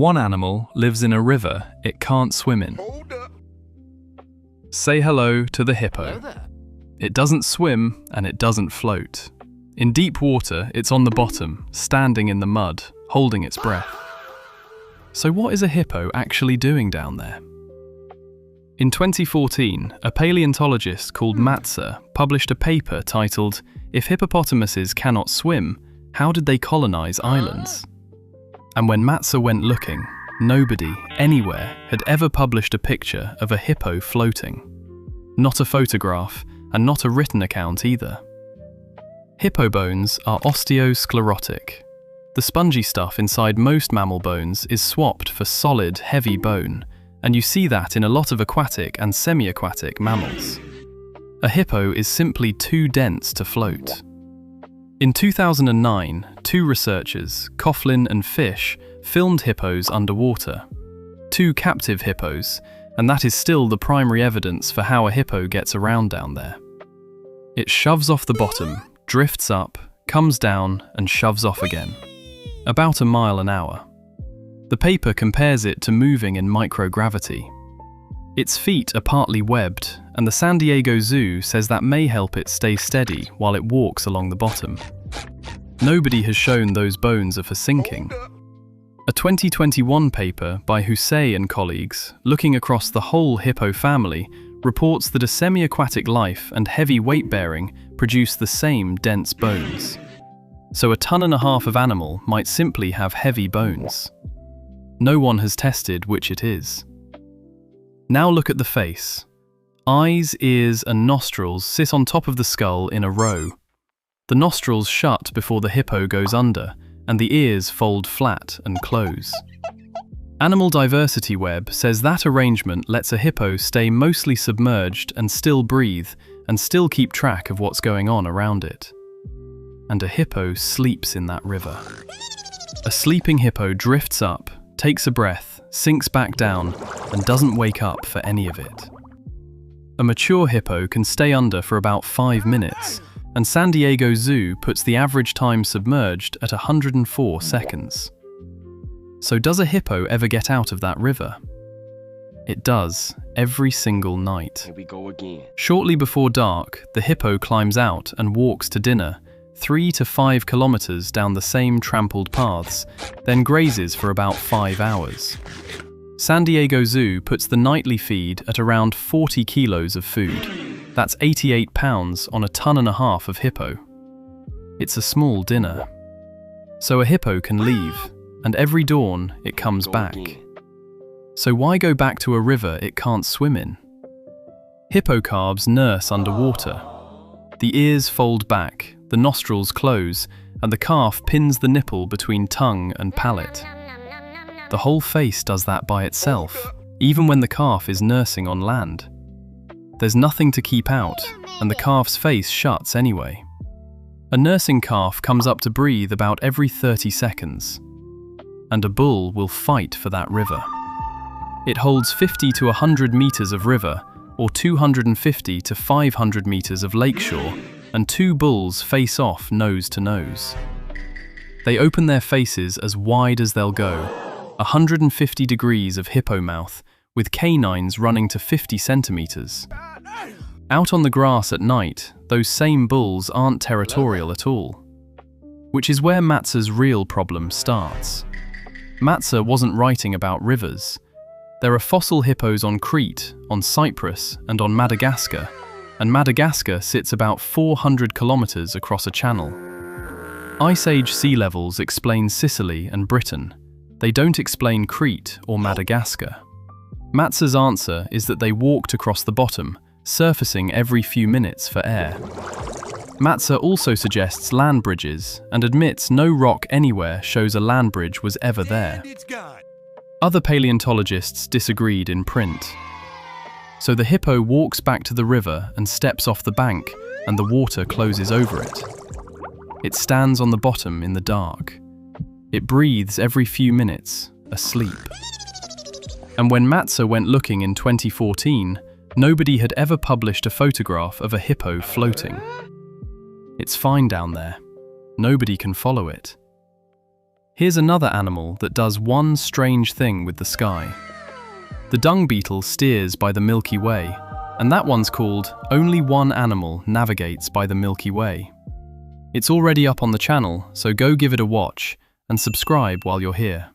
One animal lives in a river it can't swim in. Say hello to the hippo. It doesn't swim and it doesn't float. In deep water, it's on the bottom, standing in the mud, holding its breath. So what is a hippo actually doing down there? In 2014, a paleontologist called Matza published a paper titled, "If Hippopotamuses Cannot Swim, How Did They Colonize Islands?" And when Matza went looking, nobody, anywhere, had ever published a picture of a hippo floating. Not a photograph, and not a written account either. Hippo bones are osteosclerotic. The spongy stuff inside most mammal bones is swapped for solid, heavy bone, and you see that in a lot of aquatic and semi-aquatic mammals. A hippo is simply too dense to float. In 2009, two researchers, Coughlin and Fish, filmed hippos underwater. Two captive hippos, and that is still the primary evidence for how a hippo gets around down there. It shoves off the bottom, drifts up, comes down, and shoves off again. About a mile an hour. The paper compares it to moving in microgravity. Its feet are partly webbed, and the San Diego Zoo says that may help it stay steady while it walks along the bottom. Nobody has shown those bones are for sinking. A 2021 paper by Hussein and colleagues, looking across the whole hippo family, reports that a semi-aquatic life and heavy weight-bearing produce the same dense bones. So 1.5 tons of animal might simply have heavy bones. No one has tested which it is. Now look at the face. Eyes, ears, and nostrils sit on top of the skull in a row. The nostrils shut before the hippo goes under, and the ears fold flat and close. Animal Diversity Web says that arrangement lets a hippo stay mostly submerged and still breathe, and still keep track of what's going on around it. And a hippo sleeps in that river. A sleeping hippo drifts up, takes a breath, sinks back down, and doesn't wake up for any of it. A mature hippo can stay under for about 5 minutes, and San Diego Zoo puts the average time submerged at 104 seconds. So does a hippo ever get out of that river? It does, every single night. Here we go again. Shortly before dark, the hippo climbs out and walks to dinner, 3 to 5 kilometers down the same trampled paths, then grazes for about 5 hours. San Diego Zoo puts the nightly feed at around 40 kilos of food. That's 88 pounds on 1.5 tons of hippo. It's a small dinner. So a hippo can leave, and every dawn it comes back. So why go back to a river it can't swim in? Hippo calves nurse underwater. The ears fold back, the nostrils close, and the calf pins the nipple between tongue and palate. The whole face does that by itself, even when the calf is nursing on land. There's nothing to keep out, and the calf's face shuts anyway. A nursing calf comes up to breathe about every 30 seconds, and a bull will fight for that river. It holds 50 to 100 meters of river, or 250 to 500 meters of lakeshore, and two bulls face off nose to nose. They open their faces as wide as they'll go, 150 degrees of hippo mouth, with canines running to 50 centimeters. Out on the grass at night, those same bulls aren't territorial at all. Which is where Matza's real problem starts. Matza wasn't writing about rivers. There are fossil hippos on Crete, on Cyprus, and on Madagascar, and Madagascar sits about 400 kilometers across a channel. Ice Age sea levels explain Sicily and Britain. They don't explain Crete or Madagascar. Matza's answer is that they walked across the bottom, surfacing every few minutes for air. Matza also suggests land bridges and admits no rock anywhere shows a land bridge was ever there. Other paleontologists disagreed in print. So the hippo walks back to the river and steps off the bank, and the water closes over it. It stands on the bottom in the dark. It breathes every few minutes, asleep. And when Matza went looking in 2014, nobody had ever published a photograph of a hippo floating. It's fine down there. Nobody can follow it. Here's another animal that does one strange thing with the sky. The dung beetle steers by the Milky Way, and that one's called Only One Animal Navigates by the Milky Way. It's already up on the channel, so go give it a watch and subscribe while you're here.